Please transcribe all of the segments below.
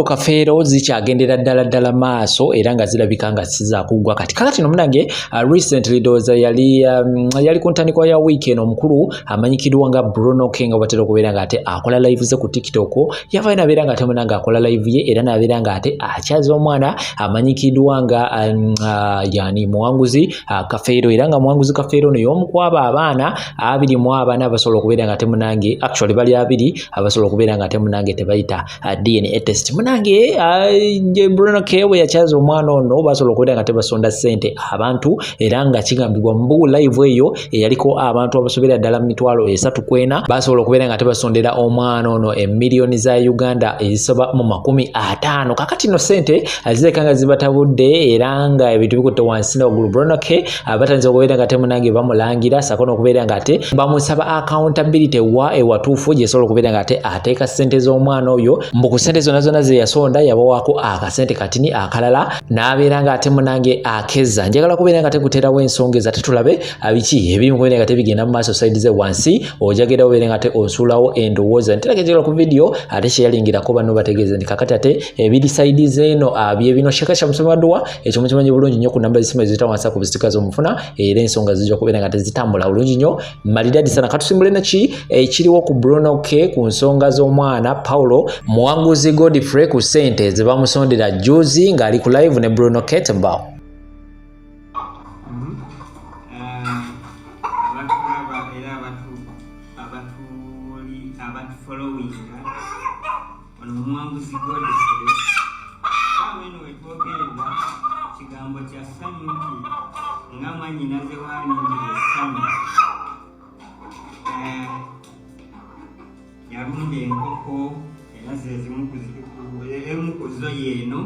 kafeero zikyagendera ddala maaso era nga zirabika nga siza kuggwa kati no munange recently doza yali ku ntandikwa ya weekend omukulu amanyikirwa nga Bruno K nga batera okubeera nga ate akola live ze ku TikTok yava nabeera nga ate munange akola live ye era nabeera nga ate akyaza omwana amanyikirwa nga yani muwanguzi kafeero era nga muwanguzi kafeero no y'omukwaba abaana 24 abasobola okubeera nga ate munange actually bali 2 abasobola okubeera nga ate munange tebayita DNA test munange Bruno K we yakyaza omwana ono basobola okubeera nga tebasonda ssente abantu era nga kigambibwa mu live eyo eyaliko abantu abasobera ddala 340 basobola okubeera nga tebasondera omwana ono emiliyoni za Uganda ezisoba mu 50 kakati no ssente azireka nga zibatabudde era nga ebintu bikutte wansi n'owaggulu Bruno K abatandise okubeera nga temunange bamulangira sakono okubeera nga ate bamusaba accountability ewatuufu gyesobola okubeera nga ate ateeka ssente z'omwana oyo mbu ku ssente zonna ze yasonda yabawaako akasente katini akalala n'abeera nga ate munange akeza njagala kubeera nga tekuterawo ensonga eza tetulabe abiki ebimu kubeera nga tebigenda mu maaso side ze wansi ojagera obeera nga ate osuulawo endowooza nterekejera ku video ate kyeyalingirako bano bategeeza ndi kakati ate ebiri side zeno bye bino Shekasha Musomaddwa ekyo mukimanyi bulungi nnyo ku namba z'essimu eziyita wansi ku bistika z'omufuna era ensonga zijja kubeera nga tezitambula bulungi nnyo malidadi sana katusimbule naki ekiriwo ku Bruno K ku nsonga z'omwana Paulo muwanguzi Godfrey ku ssente ze bamusondera juzi ng'ali ku live ne Bruno K Tembao. Yarunde enkoko era zezimu ku zo yeno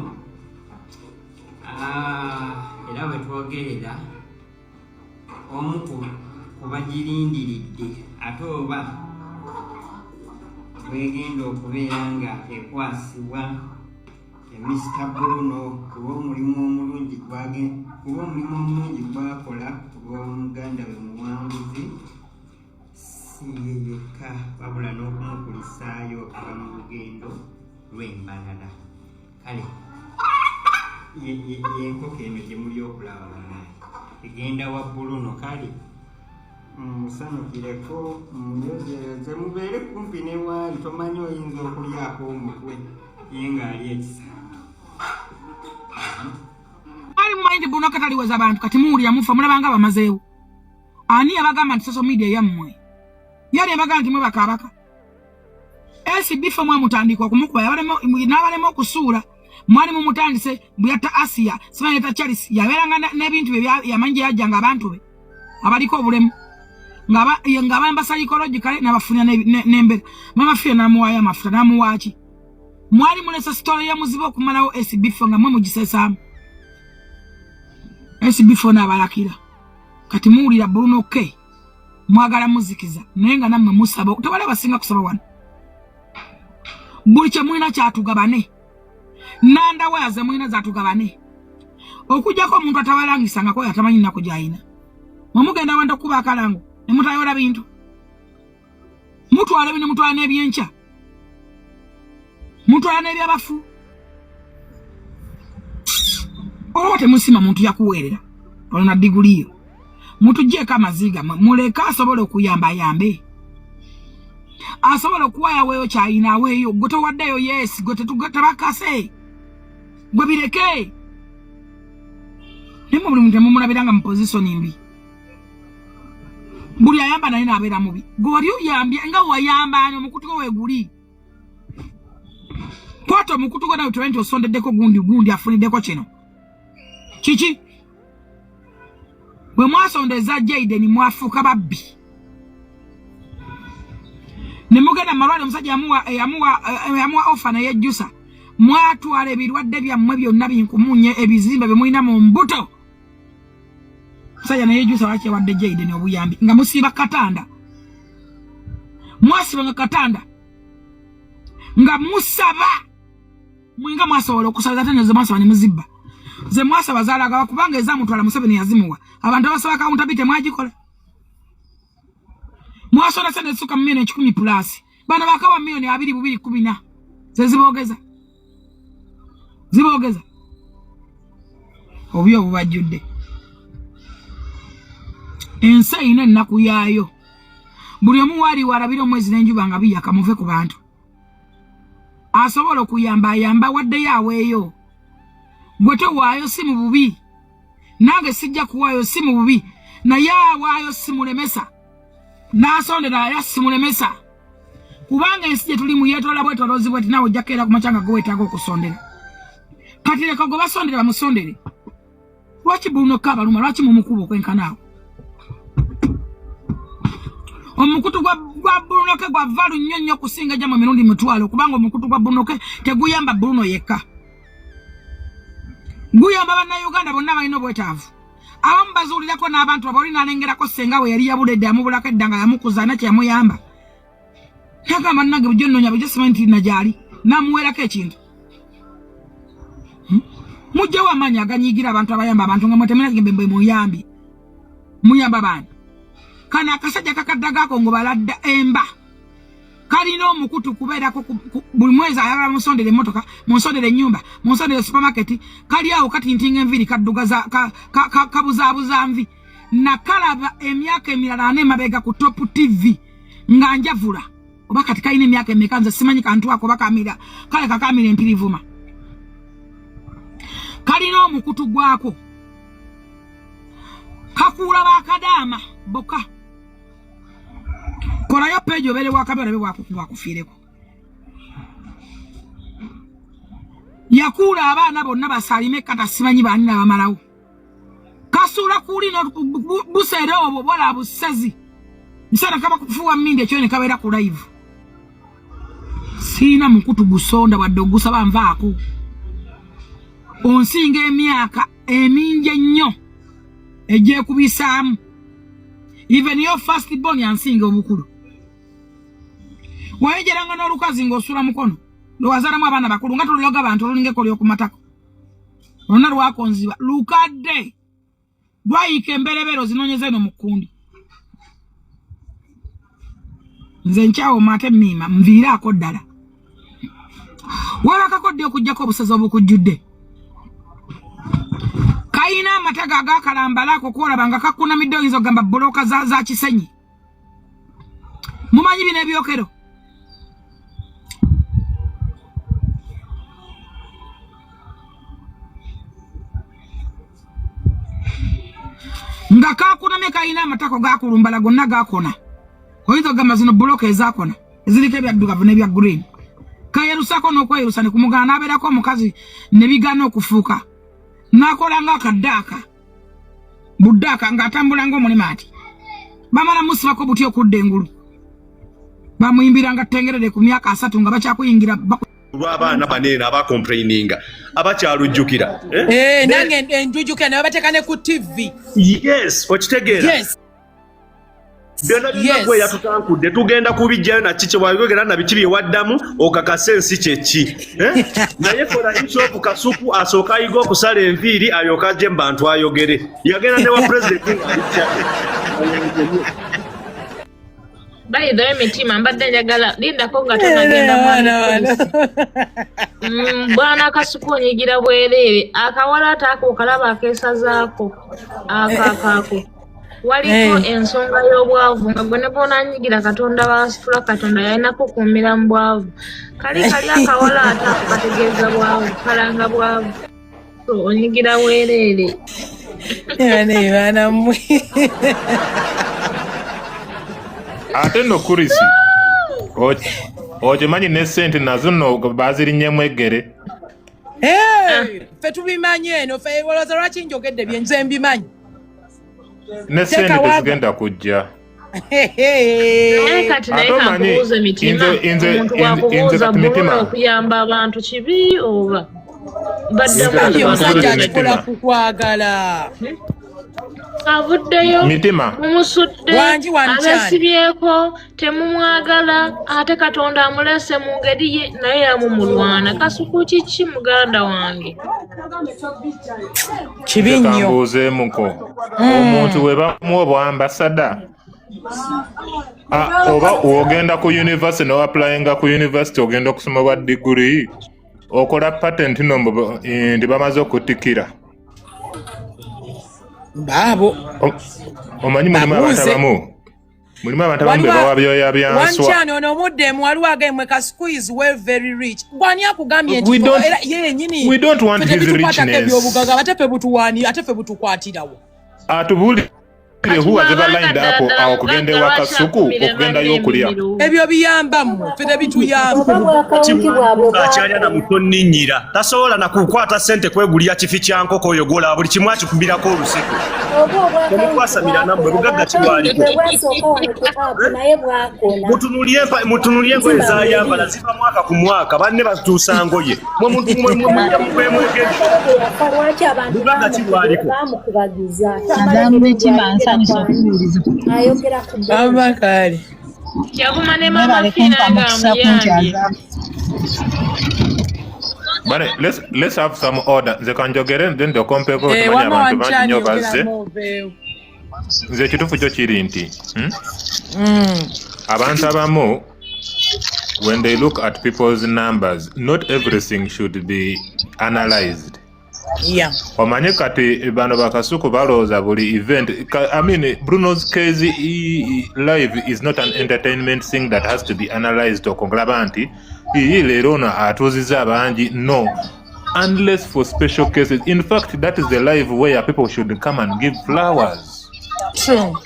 era wetwogerera omu ku bagirindiridde ate oba wegenda okubeera nga ekwasibwa Mr. Bruno kuba omulimu omulungi gwakola olw'omuganda we muwanguzi yeka wabula n'okumukulisaayo okuva mu lugendo lw'embalala kale yenkoko eno gye muli okulaba egenda wa Bruno kale musanukireko munyozeeze mubeere kumpi ne waali tomanyi oyinza okulyako omutwe ye ng'ali ekisa ali mumanyi nti Bruno kataliweza abantu kati muwulira mufa mulabanga bamazeewo ani yabagamba nti social media yammwe yali yabagamba nti mwe bakabaka bifo mwe mutandika okumukuba n'abalema okusuula mwali mumutandise buyata Asia simanyi Charles yabeeranga n'ebintu bye yamanyi gye yajjanga abantu be abaliko obulemu ng'abayamba psychological n'abafunya n'embere mamafiya n'amuwaayo amafuta n'amuwaaki mwali mulesa story ya muzibu okumalawo bifo nga mwe mugisesaamu bifo n'abalakira kati muwulira Bruno K mwagala muzikiza naye nga nammwe musaba tewali abasinga kusaba wano buli kye mulina kyatugabane nandawa yaze mulina zatugabane okujjako omuntu atabalangisangako yatamanyi nnako gy'alina mwemugenda wanda okuba akalango ne mutayola bintu mutwala bino mutwala n'ebyenkya mutwala n'ebyabafu oba temusima muntu yakuweerera olona diguliyo mutujjeeko amaziga muleka asobole okuyamba ayambe asobole okuwaya weeyo kyayina aweeyo gwe towaddeyo yes gwe tetutabakase gwe bireke nemo buli muntu mumulabiranga mu pozisoni mbi buli ayamba naye n'abeera mubi gwe wali oyambye nga wayamba ani omukutu gwe weeguli kwata omukutu gwe nawe tuwe nti osondeddeko gundi afuniddeko kino kiki bwe mwasondeza Jaden mwafuuka babbi ne mugenda malwale omusajja yamuwa ofa naye ejjusa mwatwala ebirwadde byammwe byonna binkumunye ebizimbe bye mulina mu mbuto musajja naye ejjusa wakyewadde Jaden obuyambi nga musiiba katanda mwasiba nga katanda nga musaba mwinga mwasobola okusaba ate ne ze mwasaba ne muzibba ze mwasaba zaalaga kubanga ezamutwala Museveni yazimuwa abantu abasaba accountability mwagikola mwasona sente suka milioni 10 plus bana bakawa milioni 2,214 zezibogeza Ziboogeza. Obyo bubajjudde. Ensi eyina ennaku yaayo. Buli omu waali walabira omwezi n'enjuba nga biyaka muve ku bantu. Asobola okuyamba ayamba waddeyo aweeyo. Gwe towaayo si mu bubi. Nange sijja kuwaayo si mu bubi. Naye awaayo si mulemesa. N'asondera ya si mulemesa. Kubanga ensi gye tulimu yeetoola bwetoloozi bweti naawe ojja kukeera ku makya nga gwe weetaaga okusondera. Kati leka gwe basondere bamusondere. Lwaki Bruno Kabaluma lwaki mumukuba okwenkanaawo? Omukutu gwa Bruno ke gwa valu nnyo kusinga jama mirundi mitwalo kubanga omukutu gwa Bruno ke teguyamba Bruno yekka. Guyamba bannayuganda bonna balina obwetaavu. Abamu bazuulirako n'abantu abalina alengerako senga we yali yabuledde amubulako eddanga yamukuza nakye yamuyamba. Yagamba nange bujjo nnonya bujjo simanyi najali namuwerako ekintu. Mujja w'amaanyi aganyigira abantu abayamba abantu nga mwetemerage mbembe muyambi. Muyamba bani. Kana akasajja kakaddaga ngo baladda emba. Kalina omukutu kubeerako buli mwezi ayagala musondere emmotoka, musondere ennyumba, musondere supermarket, kali awo katintinga enviri kaddugaza kabuzaabuza nvi. Nakalaba emyaka emirala 4 emabega ku Top TV nga njavula. Oba kati kalina emyaka emeka nze simanyi kantu ako bakamira, kale kakamira empirivuma. Kalina omukutu gwako. Kakuula bakadaama boka. Korayo page obere wakabera bakufireko. Yakula abaana bonna basalime kata simanyi bani na bamalawo. Kasula kuli no busere obo bola busazi. Nsana kama kufuwa minde kyone kabera ku live. Sina mukutu gusonda wadde banvaako. Onsinga emyaka eminje nnyo ejje kubisaamu. Even your first born yansinga obukulu. Wayegeranga n'olukazi ng'osula mukono. Lwazalamu abaana bakulu nga tuliyoga abantu olulingeko ly'okumatako. Lwonna lwakonziba lukadde. Lwayika emberebero zinoonyeza eno mu kkundi. Nze nkyawo mate mmima nviiraako ddala. Wabakakodde okuggyako obusazi obukujjudde. Kayina amataga agaakalambalako kwolaba nga kakkunamidde oyinza ogamba bbulooka za Kisenyi. Mumanyi bino ebyokero. Nga kakunamye kayina amatako gakulumbala gonna gakona. Oyinza ogamba zino bbulooka ezaakona eziriko ebyaddugavu n'ebya green. Kayerusaako n'okweyerusa ne kumugana n'abeerako omukazi ne bigaana okufuuka. Nakolanga akaddaaka. Buddaaka ng'atambula ng'omulima ati. Bamala musibako buti okudda engulu. Bamuyimbiranga tengerere ku myaka 3 nga bakyakuyingira lw'abaana baneena abakomplaininga abakyalujjukira. Nange enjujjuke ne babateekane ku TV. Yes, okitegeera. Yes. Byonna byonna gwe yatutankudde tugenda kubijjayo na kiki bwayogera na biki byewaddamu okakasa ensi kyeki. Naye kola Bishop Kasuku asooka ayiga okusala enviiri alyoka ajje mu bantu ayogere. Yagenda ne wa president Bayi dwe mitima mbadde njagala lindako nga tonagenda mwana. Bwana Kasuku onyigira bwereere akawala ataako kalaba akeesazaako akakaako. Waliko ensonga y'obwavu nga gwe ne boonanyigira Katonda baasitula Katonda yalinako kuumira mu bwavu. Kali akawala ataako kategeeza bwavu kalanga bwavu. So onyigira bwereere. Baana mmwe. Ate no Kurisi okimanyi ne ssente nazo nno baazirinnyeemu eggere. Ffe tubimanyi eno ffe olowooza lwaki njogedde bye nze mbimanyi. Ne ssente tezigenda kujja. Naye kati naye kankubuuze mitima omuntu wakubuuza Bruno okuyamba abantu kibi oba baddamu omusajja akikola kukwagala. Avuddeyo mitima mumusudde abasibyeko temumwagala ate Katonda amulese mu ngeri ye naye yamumulwana. Kasuku kiki muganda wange kibi nnyo. Kambuuzeemuko omuntu we bamuwa obwambasada oba ogenda ku university n'oaplayinga ku university ogenda okusoma bwa degree okola patent nombo ndi bamaze okutikira babo omanyi mulimu abantu abamu bebawa byoya byanswa wanchano ono muddemu waliwo agemwe ka squeeze well very rich gwani akugambye nti yenyini we don't want his richness atefe butuwani atefe butukwatirawo atubuli who has ever lined up okugenda ewaka suku okugendayo okulya ebyo biyamba mmwe ffe tebituyamba akyalya na mutonninnyira tasobola nakukwata ssente kwegulira kifi kya nkoko oyo gola buli kimu akikubirako olusiku temukwasamira nammwe bugagga kibwaliko mutunulye engoye zayambala ziva mwaka ku mwaka banne batuusa ngoye bugagga kibwaliko abakali yaguma ne mama fina ngamuyambye. But let's have some order. Ze kanjogere then the compare ko tumanya abantu banyo baze. Ze kitufu kyo kiri nti. Abantu abamu when they look at people's numbers, not everything should be analyzed. Yeah. Omanye kati bano bakasuku baloza buli event. I mean, Bruno's case live is not an entertainment thing that has to be analyzed or konglabanti. Iyi lerona atuziza abanji no. Unless for special cases. In fact, that is the live where people should come and give flowers. True.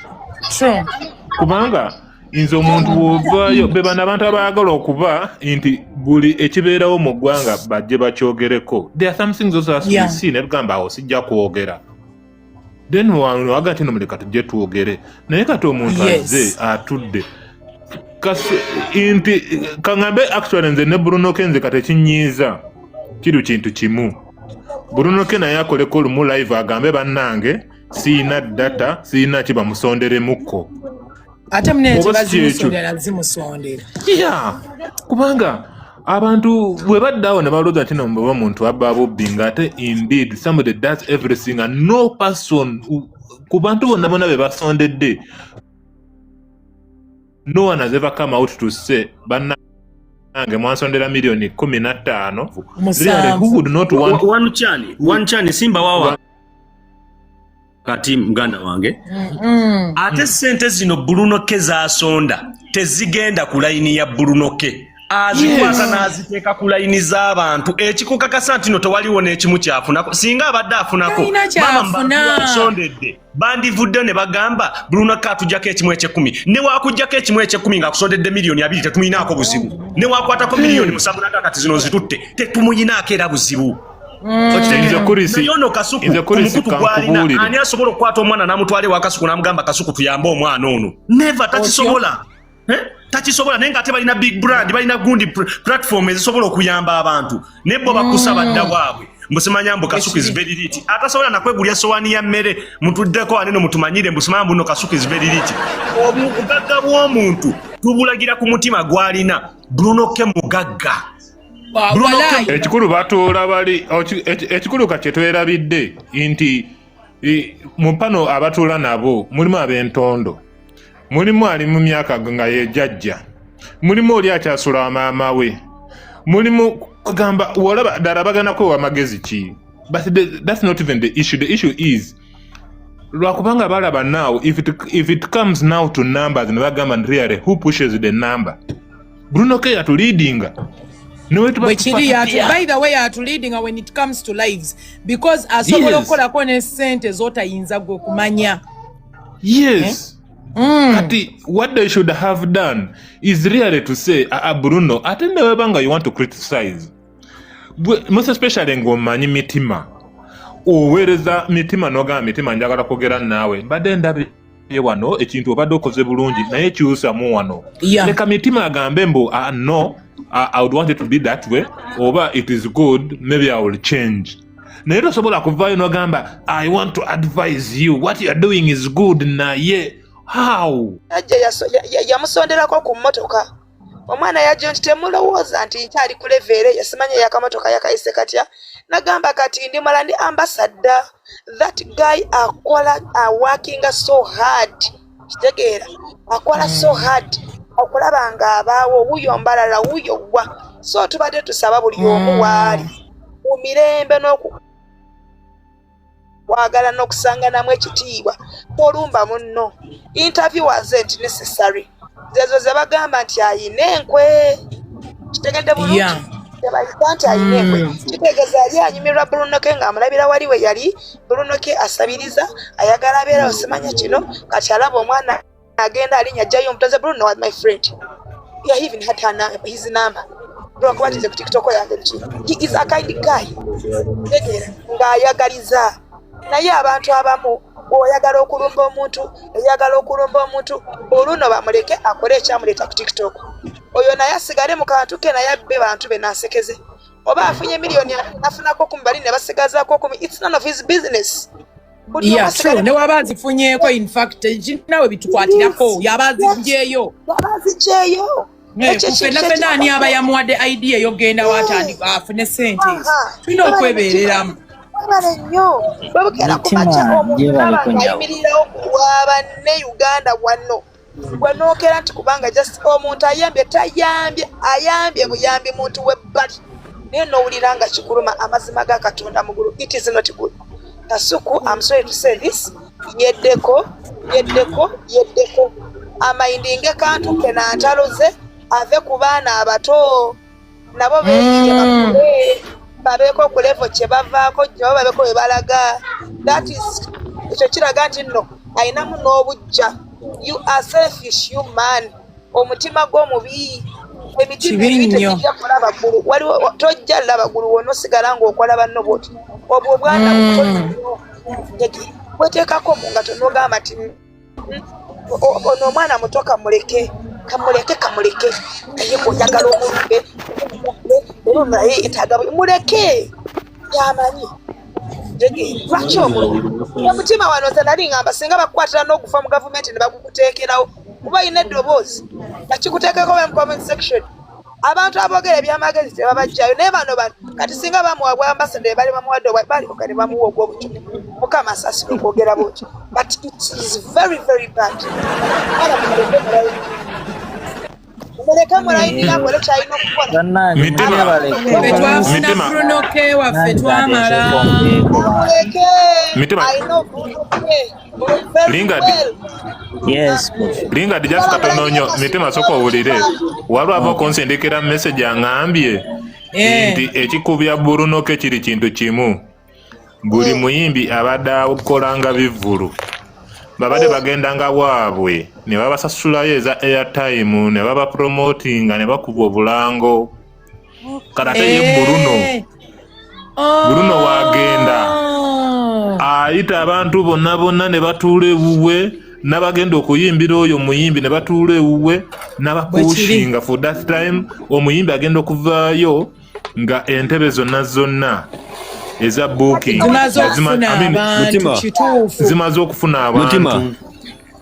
Kubanga inzo omuntu wovayo bebana abantu abaagala okuba nti buli ekibeerawo mu ggwanga bajje bakyogereko. There are some things also has to be seen. Ebigamba awo sijja kwogera. Then waga ati nomuleka tujje twogere. Naye kati omuntu azze atudde. Inti kangambe actually nze ne Bruno Kenze kati kinyiiza kiru kintu kimu. Bruno Kena yakoleko lumu live agambe bannange siina data siina kiba musondere muko. Ate mneti bazimusondera zimusondera. Yeah. Kubanga abantu bwe baddawo ne baloza ati nombo omuntu abba bobbinga ate indeed somebody does everything and no person ku bantu bonna bonna be basondedde. No one has ever come out to say bannange mwansondera milioni 15. Really, who would not want one chani simba wawa kati mganda wange ate sente zino Bruno Ke zasonda tezigenda ku line ya Bruno Ke azikwata n'aziteeka ku line z'abantu ekikukakasa nti no tewaliwo n'ekimu kyafunako singa abadde afunako mama mbasondedde bandivudde ne bagamba Bruno Ke atujjako ekimu eky'ekumi ne waakujjako ekimu eky'ekumi ng'akusondedde miliyoni 2 tetumuyinaako buzibu ne waakwatako miliyoni 7 kati zino zitutte tetumuyinaako era buzibu. Yono kasuku kumukutu gwalina ani asobola okwata omwana namutwale wa kasuku namugamba kasuku tuyambe omwana ono never takisobola takisobola nenga ate balina big brand balina gundi platform ezisobola okuyamba abantu nebo bakusaba dda waabwe mbusimanya mbu kasuku is very rich atasobola nakwegulya sowani ya mmere mutuddeko aneno mutumanyire mbusimanya mbu no kasuku is very rich obugagga bw'omuntu tubulagira ku mutima gwalina Bruno Ke mugagga ekikulu batoola bali ekikulu kati twerabidde nti mu pano abatuula nabo mulimu ab'entondo mulimu ali mu myaka nga yejjajja mulimu oli akyasula maama we mulimu kugamba wolaba ddala baganako amagezi ki but that's not even the issue is lwakubanga balaba now if it comes now to numbers ne bagamba really who pushes the number Bruno Ke yatu leadinga. No, by the way, are to leading when it comes to lives because as okola kone sente zota yinza gwe kumanya. Yes. What they should have done is really to say, Bruno, atende webanga you want to criticize. Most especially ngomanyi mitima. Owereza mitima noga mitima njagala kogera nawe. Bade ndabe wano ekintu obadde okoze bulungi naye kyusa mu wano. Leka mitima agambe mbo no. I would want it to be that way, or it is good, maybe I will change. Naye sobola kuvayo no gamba, I want to advise you, what you are doing is good na ye. How? Yamusonderako ku mmotoka. Omwana yajja nti temulowooza nti nkyali ku levere yasimanya yakamotoka yakayise katya. Nagamba kati ndi mala ndi ambassador. That guy akola working so hard. Kitegeera akola so hard. Okulaba nga abaawo wuyo mbalala wuyo gwa so tubadde tusaba buli omu waali mu mirembe n'okwagala n'okusanganamu ekitiibwa olumba munno interview wasn't necessary zezo ze bagamba nti ayina enkwe kitegedde bulungi tebayita nti ayina enkwe kitegeeza yali anyumirwa Brunoke ng'amulabira wali we yali Brunoke asabiriza ayagala abeerawo simanya kino kati alaba omwana agenda alinya ajjayo omutoze Bruno was my friend. Yeah, he even had his number. Bro, what is the TikTok yange? He is a kind guy. Ng'ayagaliza naye abantu abamu oyagala okulumba omuntu oluno bamuleke akole ekyamuleeta ku TikTok. Oyo naye asigale mu kantu ke naye abbe bantu be n'asekeze. Oba afunye miliyoni afunako kumbali ne basigazaako 10. It's none of his business. Yeah, true. Ne wabazifunyeko in fact nawe bitukwatirako yabazijeyo. Fena ani aba yamuwadde idea yogenda watandika afune sente. Tulina okwebereramu. Abale nnyo babukera ku macha omuyimirira okuwaba ne Uganda wano wanookera nti kubanga just omuntu ayambye buyambi muntu webbali naye n'owulira nga kikuluma amazima ga Katonda mugulu. It is not good. Kasuku, I'm sorry to say this, yeddeko amayindinge kantu kena ataloze ave ku baana abato nabo beeyiye bakule babeeko ku level kye bavaako nabo babeeko we balaga. That is ekyo kiraga nti nno ayinamu n'obujja. You are selfish human. Omutima gw'omubi emitima ebitejja kulaba ggulu waliwo tojja laba ggulu wonna osigala ng'okola banno bwoti obwo obwana weteekako mu ngato n'ogamba nti ono omwana muto kamuleke naye oyagala omulumbe naye etaaga muleke yamanyi lwaki omulumbe omutima wano nze nali ngamba singa bakukwatira n'okufa mu gavumenti ne bakukuteekerawo kuba yina eddoboozi nakikuteekeko mu comment section. Abantu aboogera ebyamagezi tebabajjayo naye bano kati singa bamuwa bwambasada bali bamuwadde balioka ne bamuwa ogw'obukyumu mukama asasira okwogera bwotyo. But it is very very bad. Muleka mulayinira akole kyalina okukola. Twafuna Brunoke waffe twamala. Linga just katononyo mitima soko owulire walwava okonsendekera message aŋambye nti ekikubya Brunoke kiri kintu kimu buli muyimbi abadde akolanga bivvulu babadde bagendanga waabwe ne babasasulayo eza airtime ne baba promotinga ne bakuba obulango karate ye Bruno wagenda ayita abantu bonna ne batuula ewuwe n'abagenda okuyimbira oyo omuyimbi ne batuula ewuwe n'abapushinga for that time omuyimbi agenda okuvaayo nga entebe zonna eza booking zimaze okufuna abantu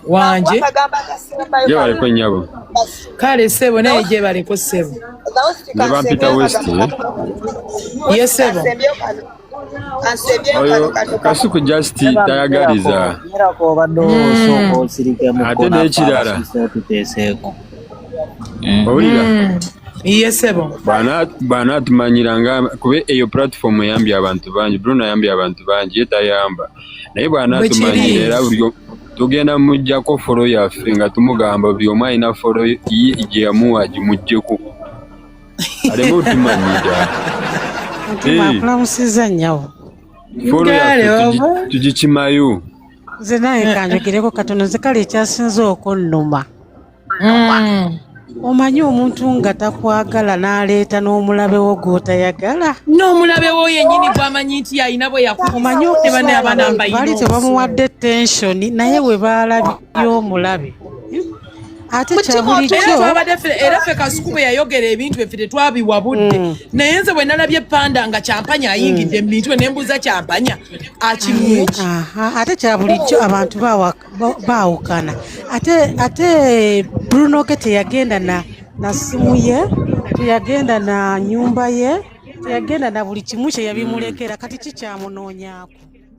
wanje yebaleko nnyabo kale ssebo naye gyebaleko ssebo ne bampita west ye ssebo oyo Kasuku just tayagaliza ate n'ekirala owulira ye ssebo bw'anaatumanyiranga kuba eyo platform eyambye abantu bangi Bruno ayambye abantu bangi ye tayamba naye bw'anaatumanyira era buli tugenda mujjako folo yaffe nga tumugamba buli omu alina folo ye gye yamuwa gimuggyeko aleme otumanyira akulamusiza nnyawo folo yaffe tugikimayo nze naye kanjogereko katono nze kale ekyasinze okunnuma omanyi omuntu nga takwagala n'aleeta n'omulabe wo gw'otayagala n'omulabe wo yennyini gwamanyi nti alina bwe omanyi bali tebamuwadde tensioni naye we baalabye omulabe ate kyabulijjo era ffe Kasuku bwe yayogera ebintu effe tetwabiwabudde naye nze bwe nalabye Panda nga Kyampanya ayingidde mu bintu ne mbuuza Kyampanya akimuki ate kyabulijjo abantu baawukana ate Brunoke teyagenda na simu ye teyagenda na nyumba ye teyagenda na buli kimu kye yabimulekera kati kikyamunoonyaako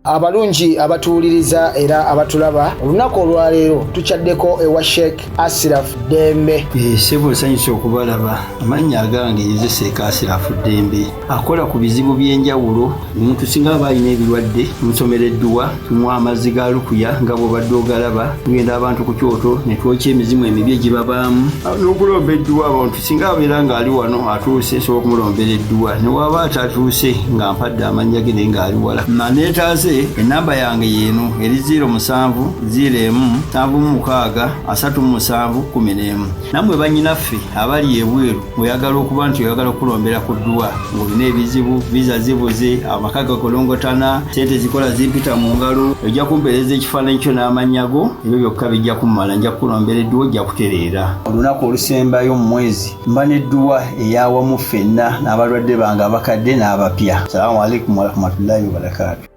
abalungi abatuwuliriza era abatulaba olunaku olwaleero tukyaddeko ewa Sheikh Ashraf Dembe. Sebo nsanyusa okubalaba. Amannya agange nze Sheikh Ashraf Dembe akola ku bizibu by'enjawulo. Omuntu singa aba alina ebirwadde musomereddwa tumuwa amazzi ga lukuya nga bw'obadde ogalaba tugenda abantu ku kyoto ne twokya emizimu emibi egibabaamu n'okulomba edduwa. Abantu singa abeera ng'ali wano atuuse sobola okumulombera edduwa ne waba atatuuse nga mpadde amannya ge naye ng'ali wala. Neetaase ennamba yange yeeno eri 0701763711. Nammwe bannyinaffe abali ebweru oyagala okuba nti oyagala okulombera ku dduwa ng'olina ebizibu viza zibuze amaka gakolongotana sente zikola zimpita mu ngalo ojja kumpeereza ekifaananyi kyo n'amannya go ebyo byokka bijja kummala nja kukulombera edduwa ojja kutereera. Olunaku olusembayo mu mwezi mba n'edduwa eyawamu ffenna n'abalwadde bange abakadde n'abapya. Salaamu alaikum warahmatullahi wabarakatuh.